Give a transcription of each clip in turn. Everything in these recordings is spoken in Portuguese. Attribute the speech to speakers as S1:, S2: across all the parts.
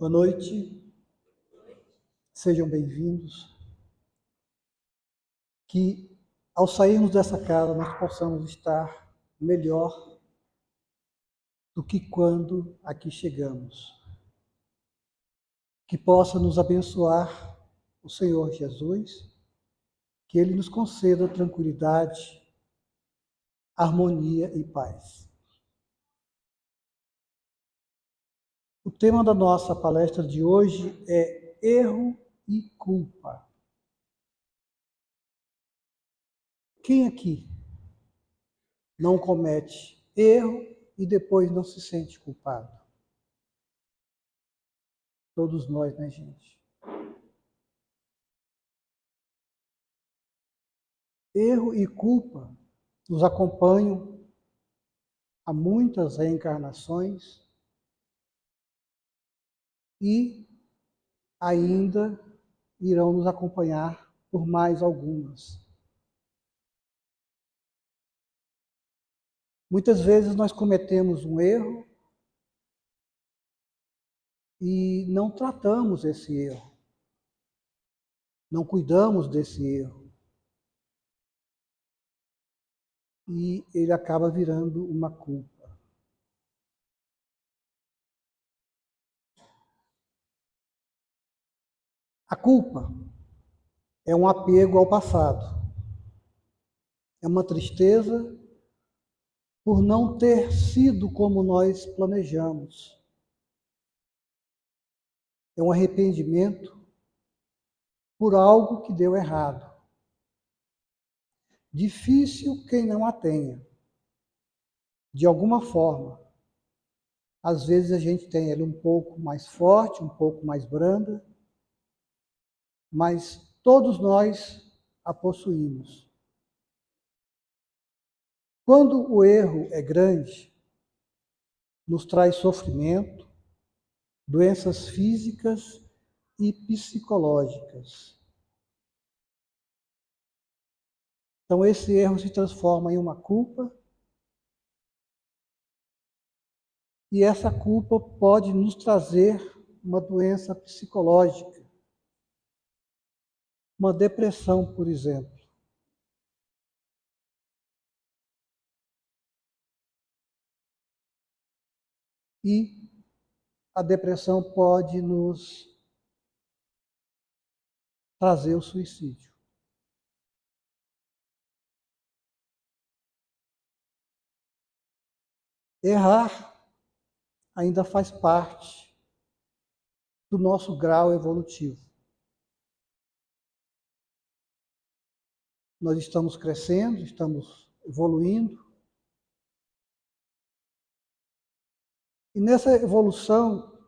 S1: Boa noite, sejam bem-vindos. Que ao sairmos dessa casa nós possamos estar melhor do que quando aqui chegamos. Que possa nos abençoar o Senhor Jesus, que Ele nos conceda tranquilidade, harmonia e paz. O tema da nossa palestra de hoje é erro e culpa. Quem aqui não comete erro e depois não se sente culpado? Todos nós, né, gente? Erro e culpa nos acompanham há muitas reencarnações e ainda irão nos acompanhar por mais algumas. Muitas vezes nós cometemos um erro e não tratamos esse erro, não cuidamos desse erro. E ele acaba virando uma culpa. A culpa é um apego ao passado. É uma tristeza por não ter sido como nós planejamos. É um arrependimento por algo que deu errado. Difícil quem não a tenha. De alguma forma. Às vezes a gente tem ela um pouco mais forte, um pouco mais branda, mas todos nós a possuímos. Quando o erro é grande, nos traz sofrimento, doenças físicas e psicológicas. Então esse erro se transforma em uma culpa, e essa culpa pode nos trazer uma doença psicológica, uma depressão, por exemplo. E a depressão pode nos trazer o suicídio. Errar ainda faz parte do nosso grau evolutivo. Nós estamos crescendo, estamos evoluindo. E nessa evolução,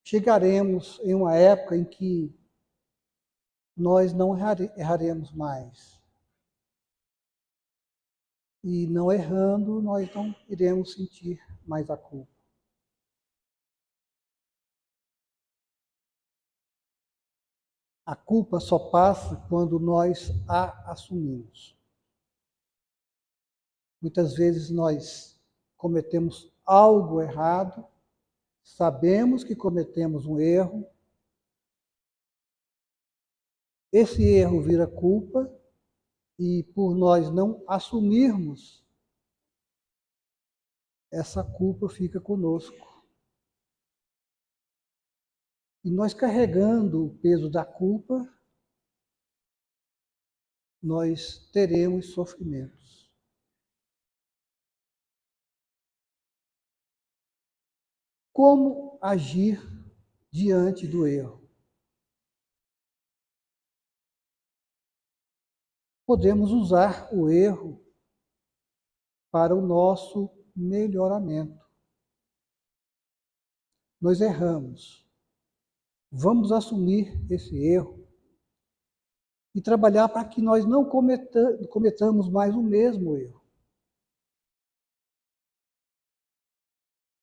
S1: chegaremos em uma época em que nós não erraremos mais. E não errando, nós não iremos sentir mais a culpa. A culpa só passa quando nós a assumimos. Muitas vezes nós cometemos algo errado, sabemos que cometemos um erro, esse erro vira culpa, e por nós não assumirmos, essa culpa fica conosco. E nós carregando o peso da culpa, nós teremos sofrimentos. Como agir diante do erro? Podemos usar o erro para o nosso melhoramento. Nós erramos. Vamos assumir esse erro e trabalhar para que nós não cometamos mais o mesmo erro.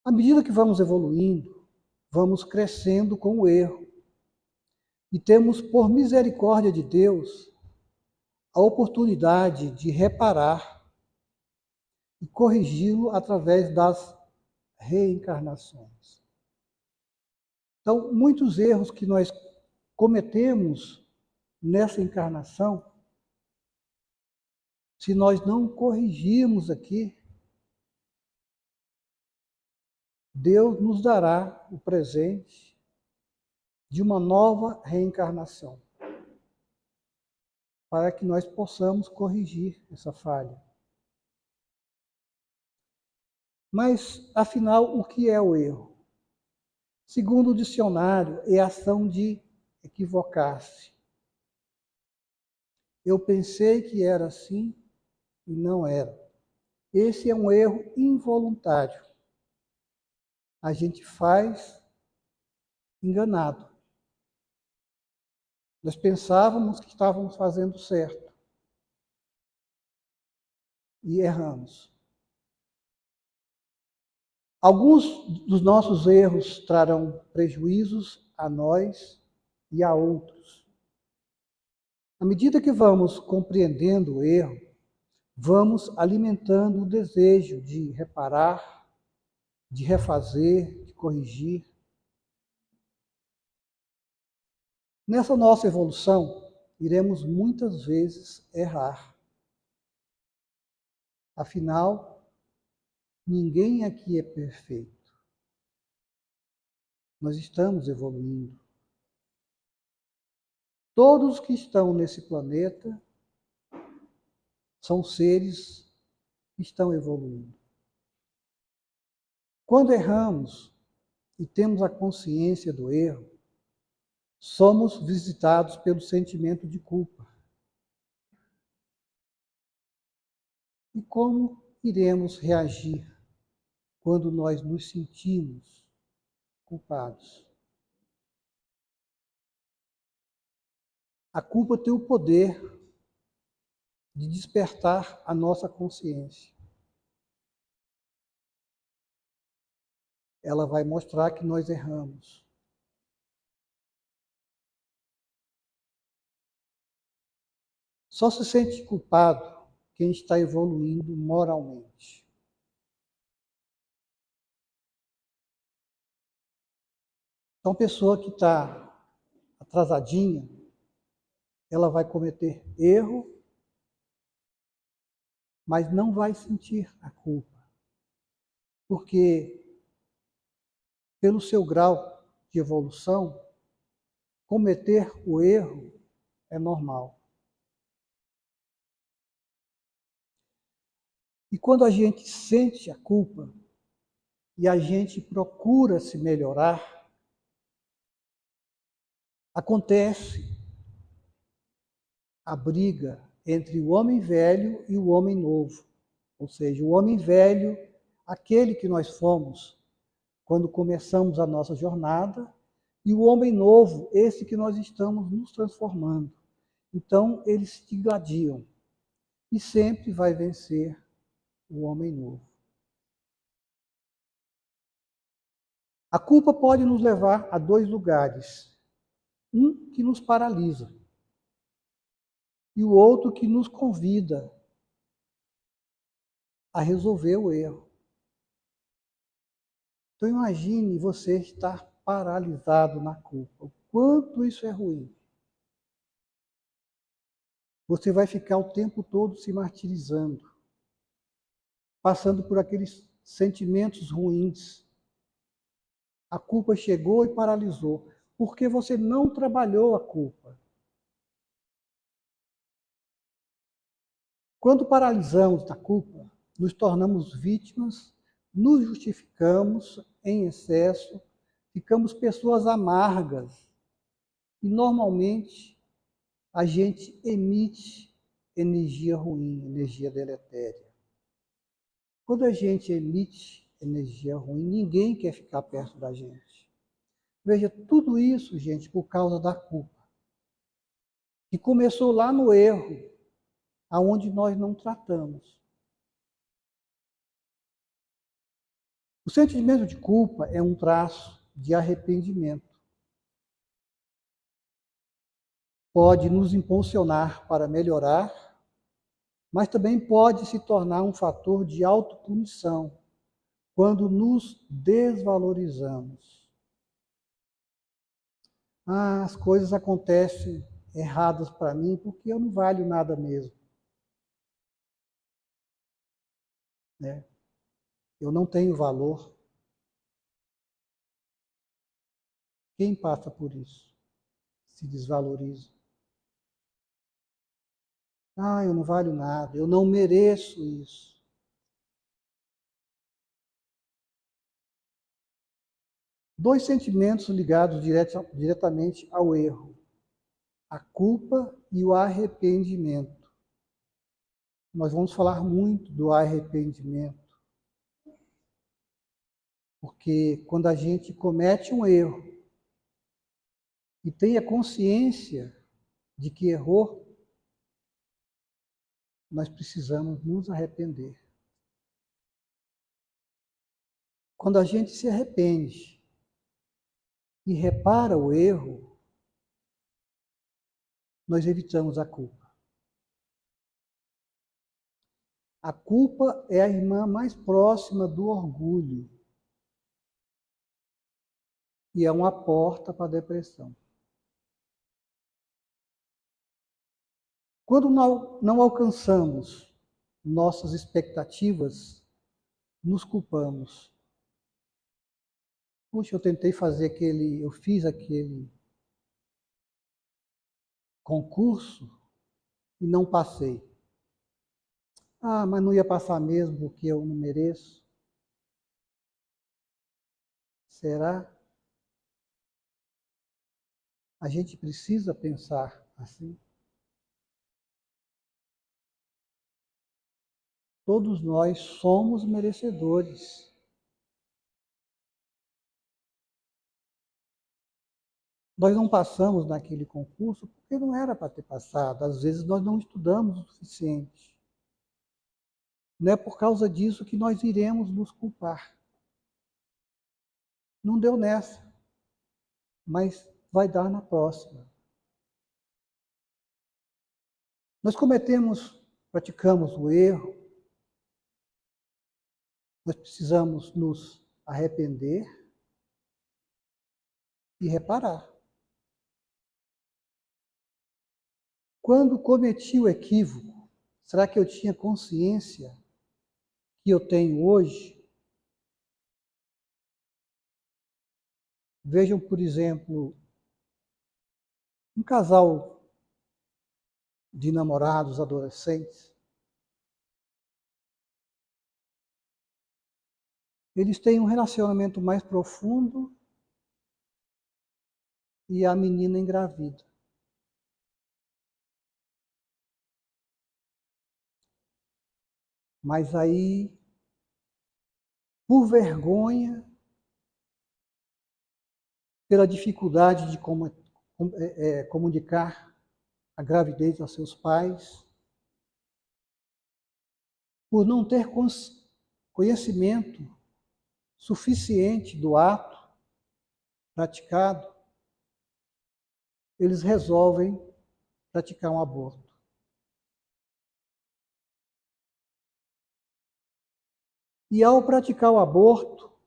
S1: À medida que vamos evoluindo, vamos crescendo com o erro. E temos, por misericórdia de Deus, a oportunidade de reparar e corrigi-lo através das reencarnações. Então, muitos erros que nós cometemos nessa encarnação, se nós não corrigirmos aqui, Deus nos dará o presente de uma nova reencarnação, para que nós possamos corrigir essa falha. Mas, afinal, o que é o erro? Segundo o dicionário, é a ação de equivocar-se. Eu pensei que era assim e não era. Esse é um erro involuntário. A gente faz enganado. Nós pensávamos que estávamos fazendo certo e erramos. Alguns dos nossos erros trarão prejuízos a nós e a outros. À medida que vamos compreendendo o erro, vamos alimentando o desejo de reparar, de refazer, de corrigir. Nessa nossa evolução, iremos muitas vezes errar. Afinal, ninguém aqui é perfeito. Nós estamos evoluindo. Todos que estão nesse planeta são seres que estão evoluindo. Quando erramos e temos a consciência do erro, somos visitados pelo sentimento de culpa. E como iremos reagir quando nós nos sentimos culpados? A culpa tem o poder de despertar a nossa consciência. Ela vai mostrar que nós erramos. Só se sente culpado quem está evoluindo moralmente. Então, a pessoa que está atrasadinha, ela vai cometer erro, mas não vai sentir a culpa. Porque, pelo seu grau de evolução, cometer o erro é normal. E quando a gente sente a culpa e a gente procura se melhorar, acontece a briga entre o homem velho e o homem novo. Ou seja, o homem velho, aquele que nós fomos quando começamos a nossa jornada, e o homem novo, esse que nós estamos nos transformando. Então, eles se gladiam. E sempre vai vencer o homem novo. A culpa pode nos levar a dois lugares. Um que nos paralisa e o outro que nos convida a resolver o erro. Então imagine você estar paralisado na culpa. O quanto isso é ruim. Você vai ficar o tempo todo se martirizando, passando por aqueles sentimentos ruins. A culpa chegou e paralisou, porque você não trabalhou a culpa. Quando paralisamos a culpa, nos tornamos vítimas, nos justificamos em excesso, ficamos pessoas amargas e normalmente a gente emite energia ruim, energia deletéria. Quando a gente emite energia ruim, ninguém quer ficar perto da gente. Veja, tudo isso, gente, por causa da culpa, que começou lá no erro, aonde nós não tratamos. O sentimento de culpa é um traço de arrependimento. Pode nos impulsionar para melhorar, mas também pode se tornar um fator de autopunição quando nos desvalorizamos. as coisas acontecem erradas para mim porque eu não valho nada mesmo. Né? Eu não tenho valor. Quem passa por isso? Se desvaloriza. Eu não valho nada, eu não mereço isso. Dois sentimentos ligados diretamente ao erro: a culpa e o arrependimento. Nós vamos falar muito do arrependimento, porque quando a gente comete um erro e tem a consciência de que errou, nós precisamos nos arrepender. Quando a gente se arrepende e repara o erro, nós evitamos a culpa. A culpa é a irmã mais próxima do orgulho e é uma porta para a depressão. Quando não alcançamos nossas expectativas, nos culpamos. Puxa, eu fiz aquele concurso e não passei. Mas não ia passar mesmo porque eu não mereço. Será? A gente precisa pensar assim. Todos nós somos merecedores. Nós não passamos naquele concurso porque não era para ter passado. Às vezes nós não estudamos o suficiente. Não é por causa disso que nós iremos nos culpar. Não deu nessa, mas vai dar na próxima. Nós praticamos o erro, nós precisamos nos arrepender e reparar. Quando cometi o equívoco, será que eu tinha consciência que eu tenho hoje? Vejam, por exemplo, um casal de namorados adolescentes. Eles têm um relacionamento mais profundo e a menina engravida. Mas aí, por vergonha, pela dificuldade de comunicar a gravidez aos seus pais, por não ter conhecimento suficiente do ato praticado, eles resolvem praticar um aborto. E ao praticar o aborto,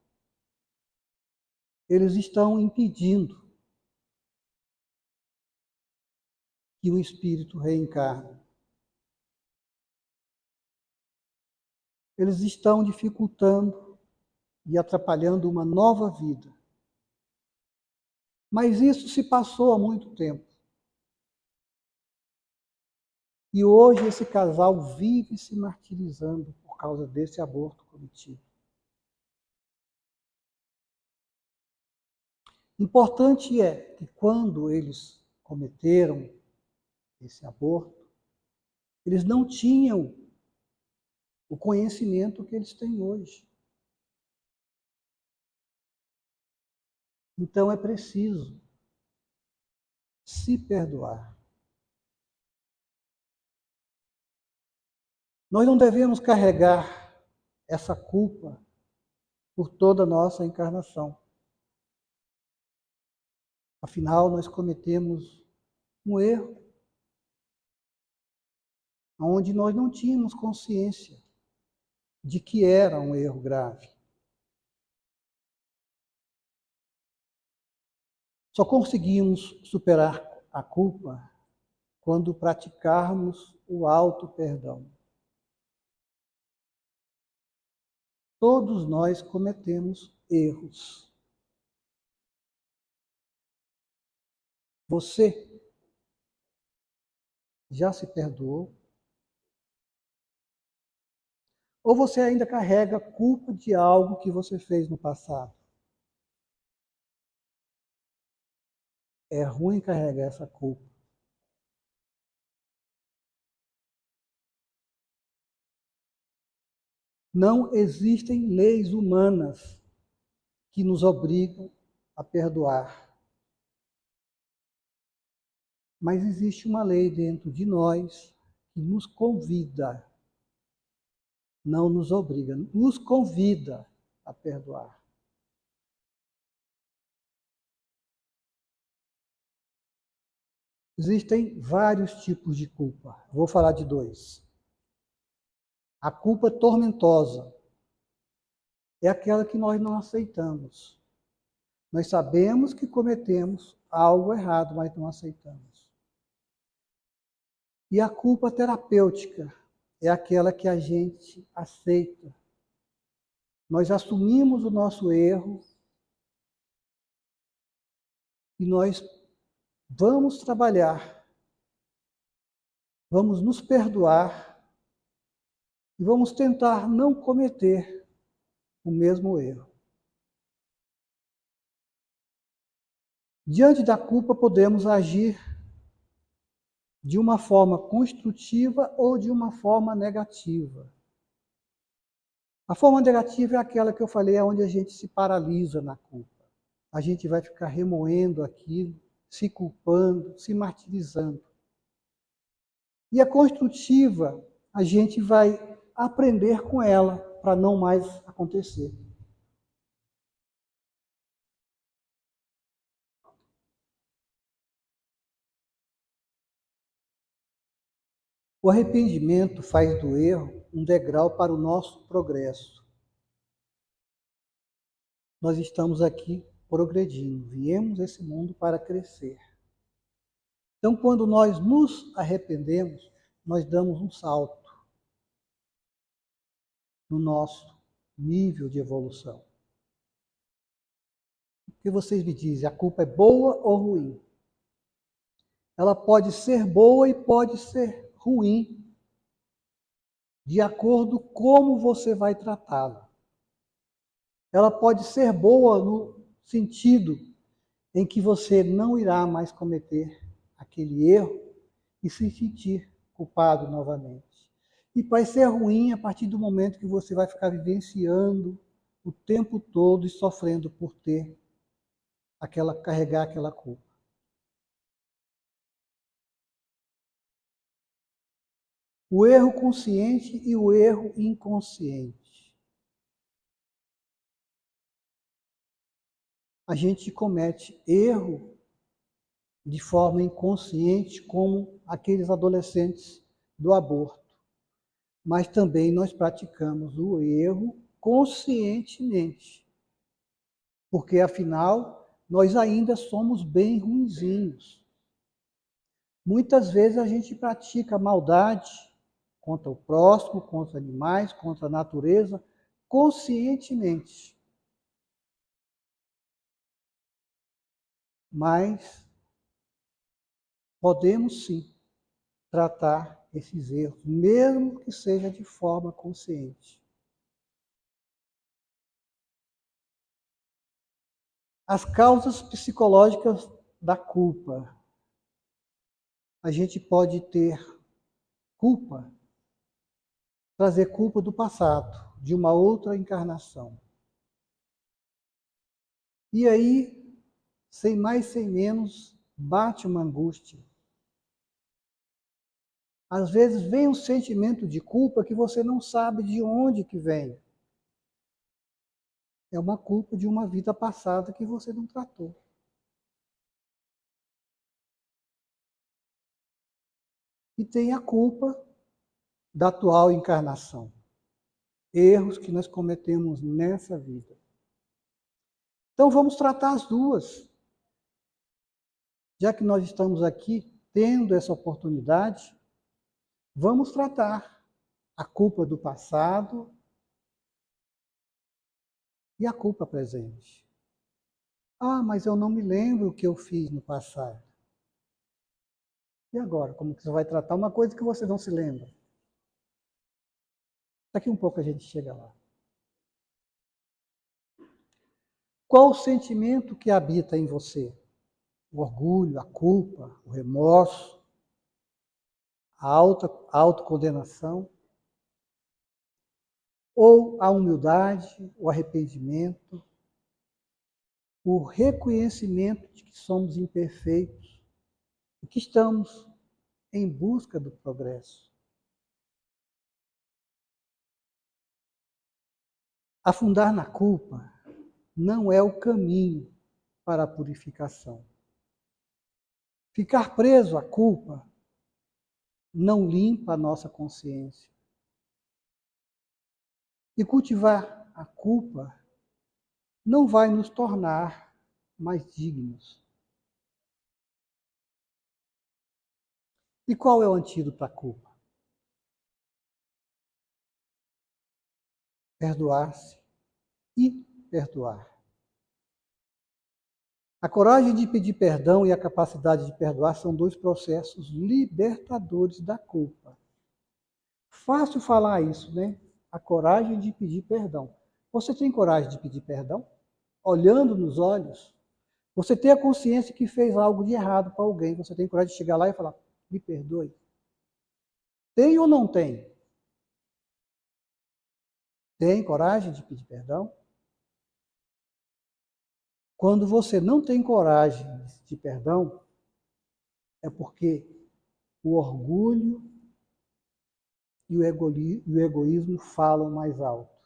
S1: eles estão impedindo que o espírito reencarne. Eles estão dificultando e atrapalhando uma nova vida. Mas isso se passou há muito tempo. E hoje esse casal vive se martirizando por causa desse aborto cometido. Importante é que quando eles cometeram esse aborto, eles não tinham o conhecimento que eles têm hoje. Então é preciso se perdoar. Nós não devemos carregar essa culpa por toda a nossa encarnação. Afinal, nós cometemos um erro onde nós não tínhamos consciência de que era um erro grave. Só conseguimos superar a culpa quando praticarmos o auto-perdão. Todos nós cometemos erros. Você já se perdoou? Ou você ainda carrega culpa de algo que você fez no passado? É ruim carregar essa culpa. Não existem leis humanas que nos obrigam a perdoar. Mas existe uma lei dentro de nós que nos convida, não nos obriga, nos convida a perdoar. Existem vários tipos de culpa. Vou falar de dois. A culpa tormentosa é aquela que nós não aceitamos. Nós sabemos que cometemos algo errado, mas não aceitamos. E a culpa terapêutica é aquela que a gente aceita. Nós assumimos o nosso erro e nós vamos trabalhar, vamos nos perdoar e vamos tentar não cometer o mesmo erro. Diante da culpa, podemos agir de uma forma construtiva ou de uma forma negativa. A forma negativa é aquela que eu falei, é onde a gente se paralisa na culpa. A gente vai ficar remoendo aquilo, se culpando, se martirizando. E a construtiva, a gente vai aprender com ela para não mais acontecer. O arrependimento faz do erro um degrau para o nosso progresso. Nós estamos aqui progredindo, viemos esse mundo para crescer. Então, quando nós nos arrependemos, nós damos um salto no nosso nível de evolução. O que vocês me dizem? A culpa é boa ou ruim? Ela pode ser boa e pode ser ruim, de acordo com como você vai tratá-la. Ela pode ser boa no sentido em que você não irá mais cometer aquele erro e se sentir culpado novamente. E vai ser ruim a partir do momento que você vai ficar vivenciando o tempo todo e sofrendo por carregar aquela culpa. O erro consciente e o erro inconsciente. A gente comete erro de forma inconsciente, como aqueles adolescentes do aborto. Mas também nós praticamos o erro conscientemente. Porque, afinal, nós ainda somos bem ruinzinhos. Muitas vezes a gente pratica maldade contra o próximo, contra animais, contra a natureza, conscientemente. Mas podemos sim tratar esses erros, mesmo que seja de forma consciente. As causas psicológicas da culpa. A gente pode ter culpa, trazer culpa do passado, de uma outra encarnação. E aí, sem mais, sem menos, bate uma angústia. Às vezes vem um sentimento de culpa que você não sabe de onde que vem. É uma culpa de uma vida passada que você não tratou. E tem a culpa da atual encarnação. Erros que nós cometemos nessa vida. Então vamos tratar as duas. já que nós estamos aqui tendo essa oportunidade, vamos tratar a culpa do passado e a culpa presente. Ah, mas eu não me lembro o que eu fiz no passado. E agora? Como que você vai tratar uma coisa que você não se lembra? Daqui um pouco a gente chega lá. Qual o sentimento que habita em você? O orgulho, a culpa, o remorso, a autocondenação? Ou a humildade, o arrependimento, o reconhecimento de que somos imperfeitos e que estamos em busca do progresso? Afundar na culpa não é o caminho para a purificação. Ficar preso à culpa não limpa a nossa consciência. E cultivar a culpa não vai nos tornar mais dignos. E qual é o antídoto para a culpa? Perdoar-se e perdoar. A coragem de pedir perdão e a capacidade de perdoar são dois processos libertadores da culpa. Fácil falar isso, né? A coragem de pedir perdão. Você tem coragem de pedir perdão? Olhando nos olhos? Você tem a consciência que fez algo de errado para alguém. Você tem coragem de chegar lá e falar, me perdoe? Tem ou não tem? Tem coragem de pedir perdão? Quando você não tem coragem de pedir perdão, é porque o orgulho e o egoísmo falam mais alto.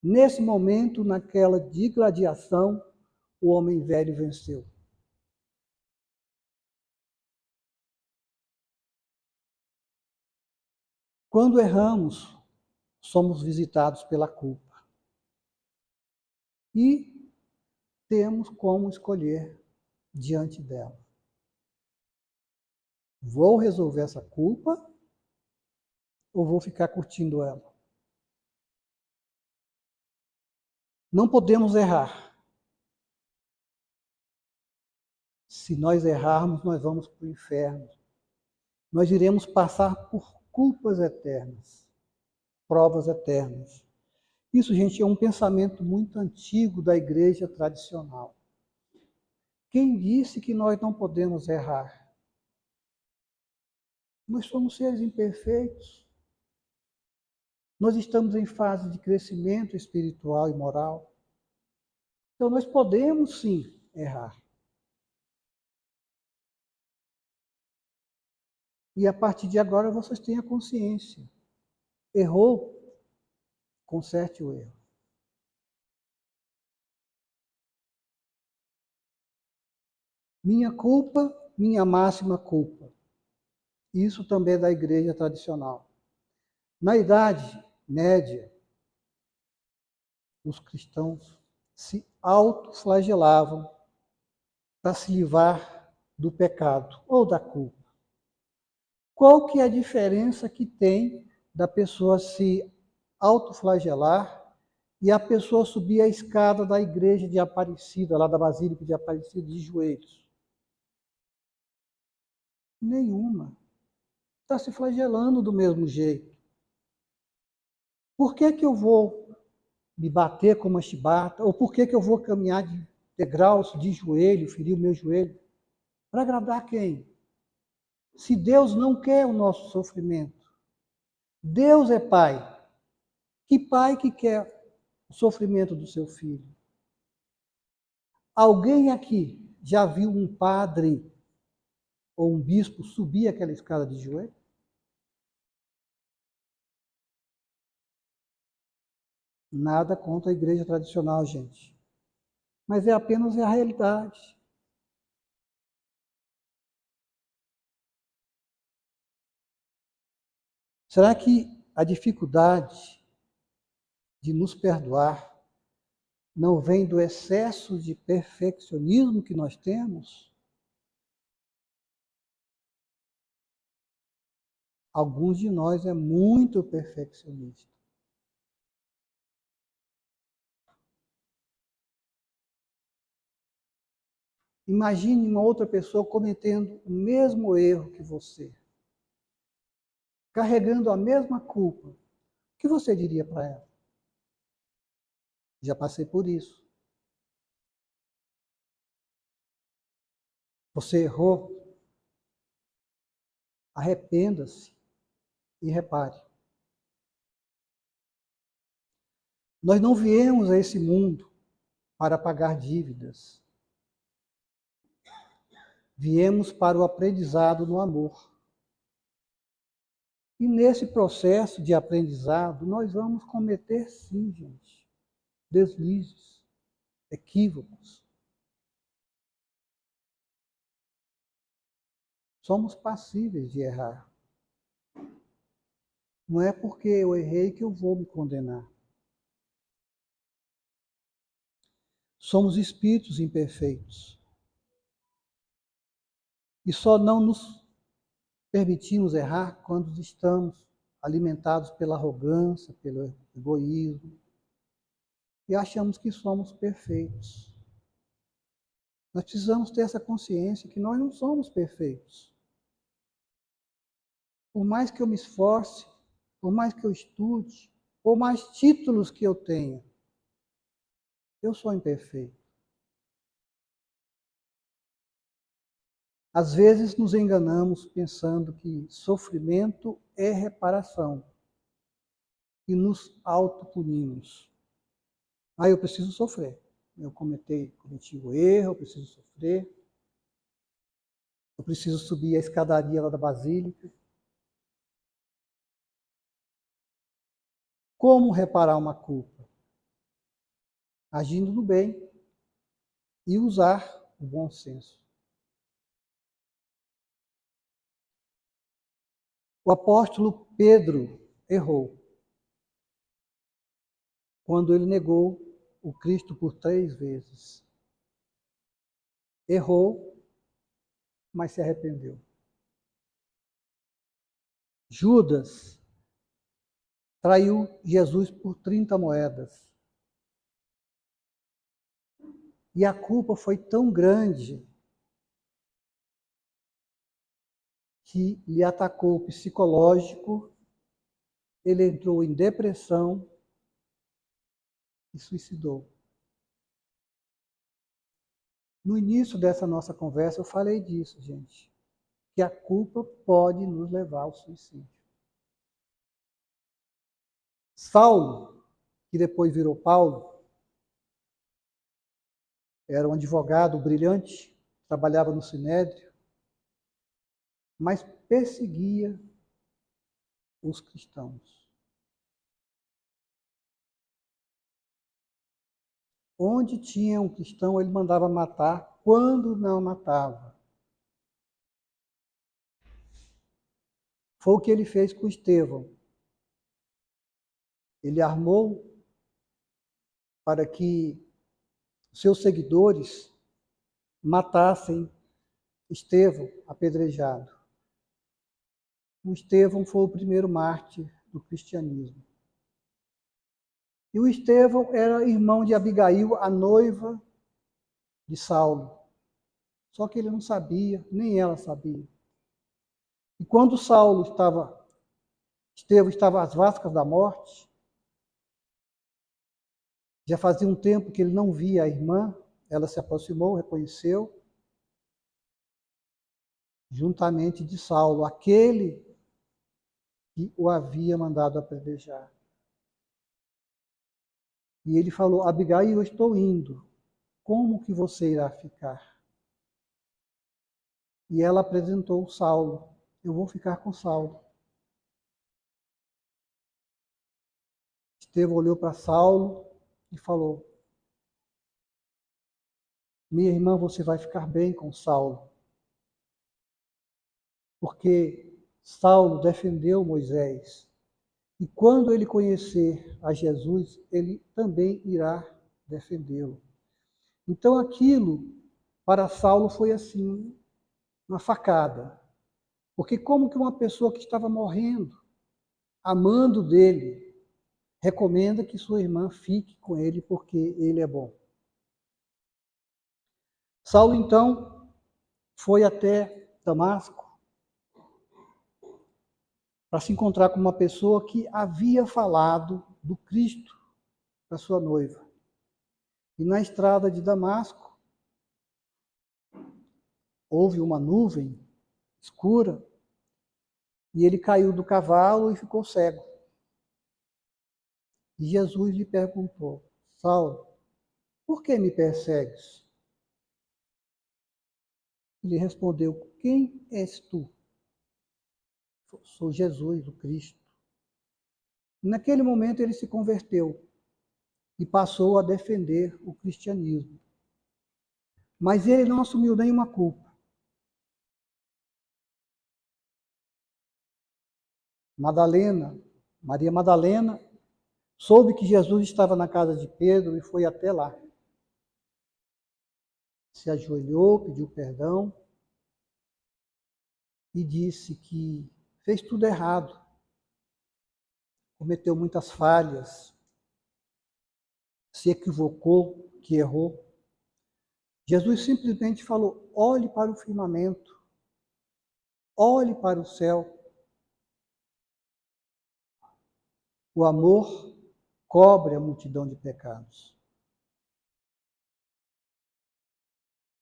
S1: Nesse momento, naquela digladiação, o homem velho venceu. Quando erramos, somos visitados pela culpa. E temos como escolher diante dela. Vou resolver essa culpa ou vou ficar curtindo ela? Não podemos errar. Se nós errarmos, nós vamos para o inferno. Nós iremos passar por culpas eternas, provas eternas. Isso, gente, é um pensamento muito antigo da igreja tradicional. Quem disse que nós não podemos errar? Nós somos seres imperfeitos. Nós estamos em fase de crescimento espiritual e moral. Então, nós podemos, sim, errar. E a partir de agora, vocês têm a consciência. Errou, conserte o erro. Minha culpa, minha máxima culpa. Isso também é da igreja tradicional. Na Idade Média, os cristãos se autoflagelavam para se livrar do pecado ou da culpa. Qual que é a diferença que tem da pessoa se autoflagelar e a pessoa subir a escada da igreja de Aparecida, lá da Basílica de Aparecida, de joelhos? Nenhuma. Está se flagelando do mesmo jeito. Por que que eu vou me bater como uma chibata? Ou por que que eu vou caminhar de degraus de joelho, ferir o meu joelho? Para agradar quem? Se Deus não quer o nosso sofrimento. Deus é Pai. Que pai que quer o sofrimento do seu filho? Alguém aqui já viu um padre ou um bispo subir aquela escada de joelho? Nada contra a igreja tradicional, gente. Mas é apenas a realidade. Será que a dificuldade de nos perdoar não vem do excesso de perfeccionismo que nós temos? Alguns de nós é muito perfeccionista. Imagine uma outra pessoa cometendo o mesmo erro que você, carregando a mesma culpa. O que você diria para ela? Já passei por isso. Você errou. Arrependa-se e repare. Nós não viemos a esse mundo para pagar dívidas. Viemos para o aprendizado no amor. E nesse processo de aprendizado, nós vamos cometer, sim, gente, deslizes, equívocos. Somos passíveis de errar. Não é porque eu errei que eu vou me condenar. Somos espíritos imperfeitos. E só não nos permitimos errar quando estamos alimentados pela arrogância, pelo egoísmo, e achamos que somos perfeitos. Nós precisamos ter essa consciência que nós não somos perfeitos. Por mais que eu me esforce, por mais que eu estude, por mais títulos que eu tenha, eu sou imperfeito. Às vezes nos enganamos pensando que sofrimento é reparação e nos autopunimos. Ah, eu preciso sofrer. Eu cometi o erro, eu preciso sofrer. Eu preciso subir a escadaria lá da Basílica. Como reparar uma culpa? Agindo no bem e usar o bom senso. O apóstolo Pedro errou quando ele negou o Cristo por 3 vezes. Errou, mas se arrependeu. Judas traiu Jesus por 30 moedas. E a culpa foi tão grande que lhe atacou o psicológico, ele entrou em depressão e suicidou. No início dessa nossa conversa eu falei disso, gente, que a culpa pode nos levar ao suicídio. Saulo, que depois virou Paulo, era um advogado brilhante, trabalhava no Sinédrio, mas perseguia os cristãos. Onde tinha um cristão, ele mandava matar, quando não matava. Foi o que ele fez com Estevão. Ele armou para que seus seguidores matassem Estevão apedrejado. O Estevão foi o primeiro mártir do cristianismo. E o Estevão era irmão de Abigail, a noiva de Saulo. Só que ele não sabia, nem ela sabia. E quando Estevão estava às vascas da morte, já fazia um tempo que ele não via a irmã, ela se aproximou, reconheceu, juntamente de Saulo, aquele que o havia mandado apedrejar. E ele falou: Abigail, eu estou indo. Como que você irá ficar? E ela apresentou Saulo. Eu vou ficar com Saulo. Estevão olhou para Saulo e falou: minha irmã, você vai ficar bem com Saulo. Porque Saulo defendeu Moisés. E quando ele conhecer a Jesus, ele também irá defendê-lo. Então aquilo, para Saulo, foi assim, uma facada. Porque como que uma pessoa que estava morrendo, amando dele, recomenda que sua irmã fique com ele porque ele é bom? Saulo, então, foi até Damasco para se encontrar com uma pessoa que havia falado do Cristo para sua noiva. E na estrada de Damasco, houve uma nuvem escura e ele caiu do cavalo e ficou cego. E Jesus lhe perguntou: Saulo, por que me persegues? Ele respondeu: quem és tu? Sou Jesus, o Cristo. E naquele momento ele se converteu e passou a defender o cristianismo. Mas ele não assumiu nenhuma culpa. Maria Madalena, soube que Jesus estava na casa de Pedro e foi até lá. Se ajoelhou, pediu perdão e disse que fez tudo errado, cometeu muitas falhas, se equivocou, que errou. Jesus simplesmente falou: olhe para o firmamento, olhe para o céu. O amor cobre a multidão de pecados.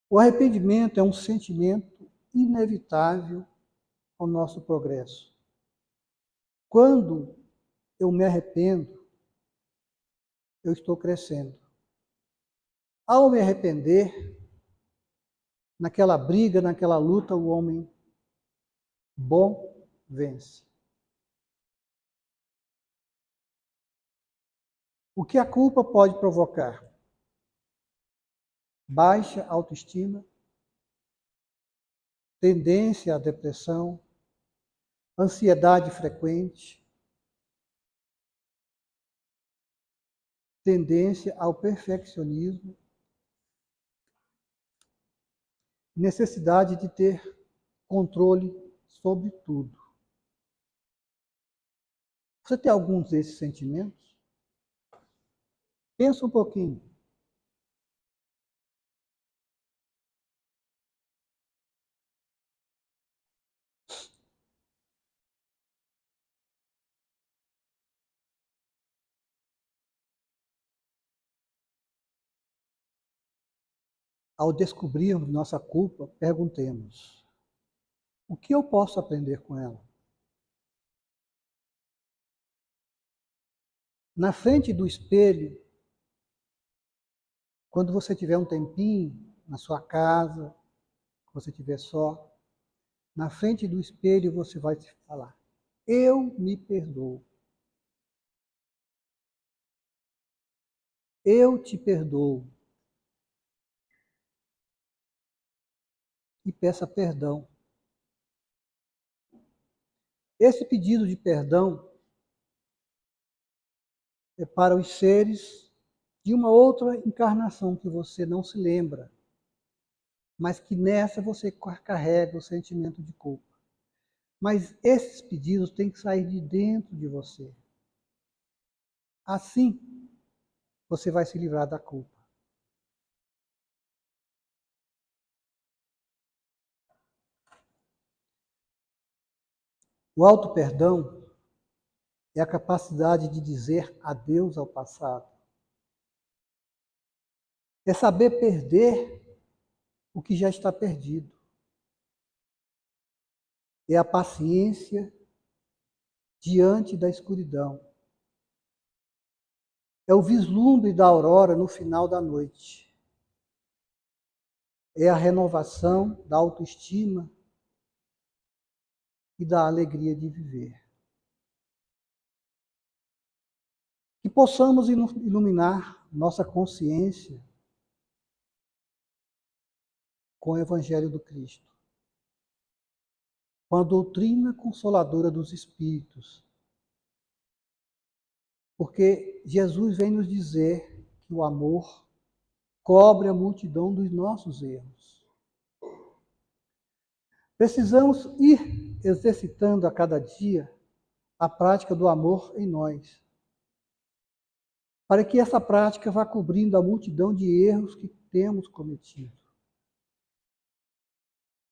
S1: O arrependimento é um sentimento inevitável ao nosso progresso. Quando eu me arrependo, eu estou crescendo. Ao me arrepender, naquela briga, naquela luta, o homem bom vence. O que a culpa pode provocar? Baixa autoestima, tendência à depressão, ansiedade frequente, tendência ao perfeccionismo, necessidade de ter controle sobre tudo. Você tem alguns desses sentimentos? Pensa um pouquinho. Ao descobrirmos nossa culpa, perguntemos: o que eu posso aprender com ela? Na frente do espelho, quando você tiver um tempinho na sua casa, você estiver só, na frente do espelho você vai se falar: eu me perdoo. Eu te perdoo. E peça perdão. Esse pedido de perdão é para os seres de uma outra encarnação que você não se lembra, mas que nessa você carrega o sentimento de culpa. Mas esses pedidos têm que sair de dentro de você. Assim, você vai se livrar da culpa. O auto-perdão é a capacidade de dizer adeus ao passado. É saber perder o que já está perdido. É a paciência diante da escuridão. É o vislumbre da aurora no final da noite. É a renovação da autoestima e da alegria de viver. Que possamos iluminar nossa consciência com o Evangelho do Cristo, com a doutrina consoladora dos Espíritos. Porque Jesus vem nos dizer que o amor cobre a multidão dos nossos erros. Precisamos ir exercitando a cada dia a prática do amor em nós, para que essa prática vá cobrindo a multidão de erros que temos cometido.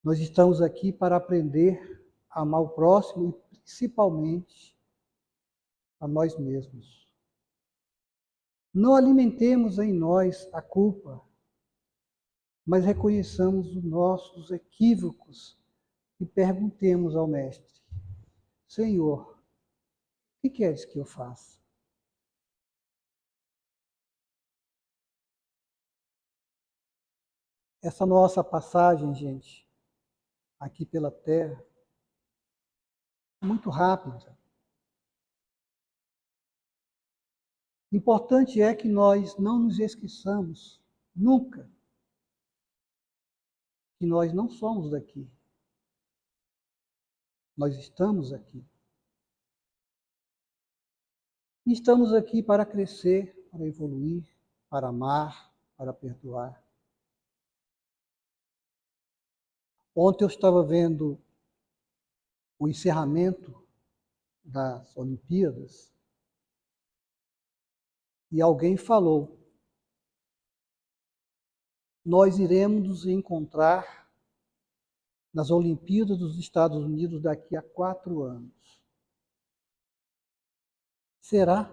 S1: Nós estamos aqui para aprender a amar o próximo e principalmente a nós mesmos. Não alimentemos em nós a culpa, mas reconheçamos os nossos equívocos e perguntemos ao Mestre: Senhor, o que queres que eu faça? Essa nossa passagem, gente, aqui pela Terra, é muito rápida. Importante é que nós não nos esqueçamos, nunca, que nós não somos daqui. Nós estamos aqui. E estamos aqui para crescer, para evoluir, para amar, para perdoar. Ontem eu estava vendo o encerramento das Olimpíadas e alguém falou: nós iremos nos encontrar nas Olimpíadas dos Estados Unidos daqui a 4 anos. Será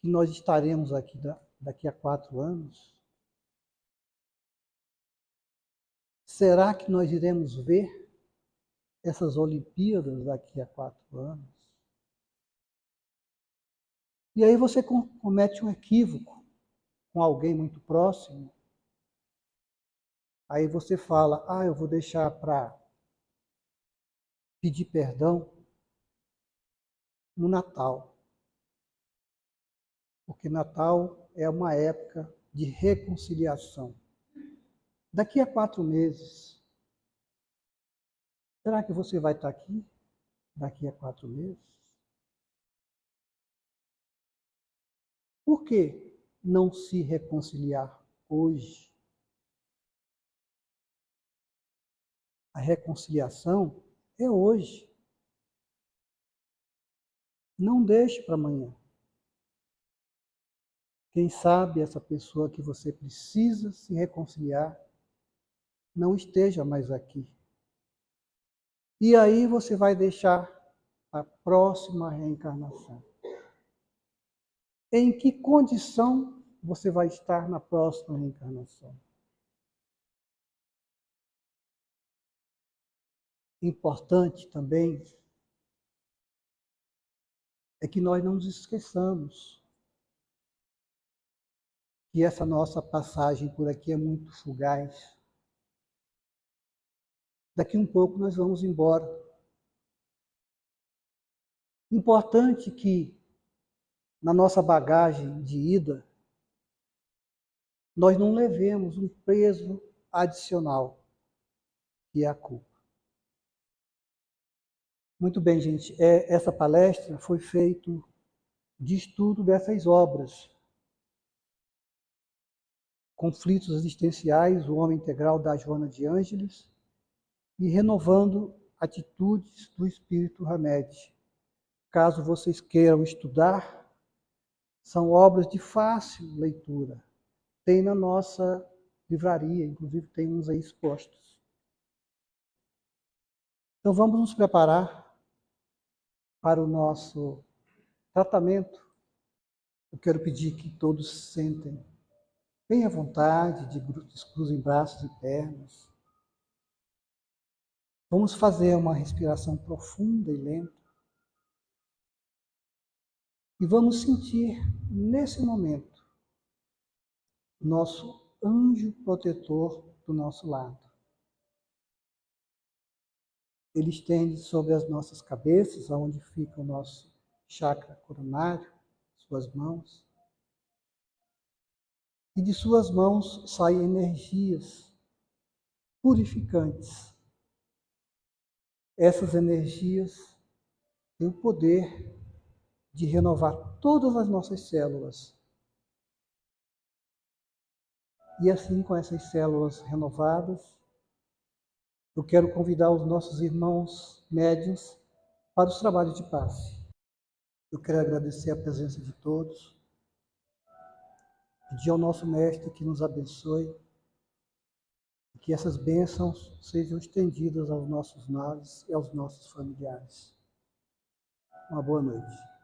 S1: que nós estaremos aqui daqui a 4 anos? Será que nós iremos ver essas Olimpíadas daqui a 4 anos? E aí você comete um equívoco com alguém muito próximo. Aí você fala: eu vou deixar para pedir perdão no Natal. Porque Natal é uma época de reconciliação. Daqui a 4 meses, será que você vai estar aqui daqui a 4 meses? Por que não se reconciliar hoje? A reconciliação é hoje. Não deixe para amanhã. Quem sabe essa pessoa que você precisa se reconciliar não esteja mais aqui. E aí você vai deixar a próxima reencarnação. Em que condição você vai estar na próxima reencarnação? Importante também é que nós não nos esqueçamos que essa nossa passagem por aqui é muito fugaz. Daqui um pouco nós vamos embora. Importante que na nossa bagagem de ida nós não levemos um peso adicional, que é a culpa. Muito bem, gente. Essa palestra foi feita de estudo dessas obras. Conflitos Existenciais, o Homem Integral, da Joana de Ângeles, e Renovando Atitudes, do Espírito Hamed. Caso vocês queiram estudar, são obras de fácil leitura. Tem na nossa livraria, inclusive tem uns aí expostos. Então vamos nos preparar para o nosso tratamento. Eu quero pedir que todos sentem bem à vontade, descruzem braços e pernas. Vamos fazer uma respiração profunda e lenta. E vamos sentir, nesse momento, nosso anjo protetor do nosso lado. Ele estende sobre as nossas cabeças, onde fica o nosso chakra coronário, suas mãos. E de suas mãos saem energias purificantes. Essas energias têm o poder de renovar todas as nossas células, E assim, com essas células renovadas, eu quero convidar os nossos irmãos médiuns para os trabalhos de passe. Eu quero agradecer a presença de todos, pedir ao nosso Mestre que nos abençoe, e que essas bênçãos sejam estendidas aos nossos lares e aos nossos familiares. Uma boa noite.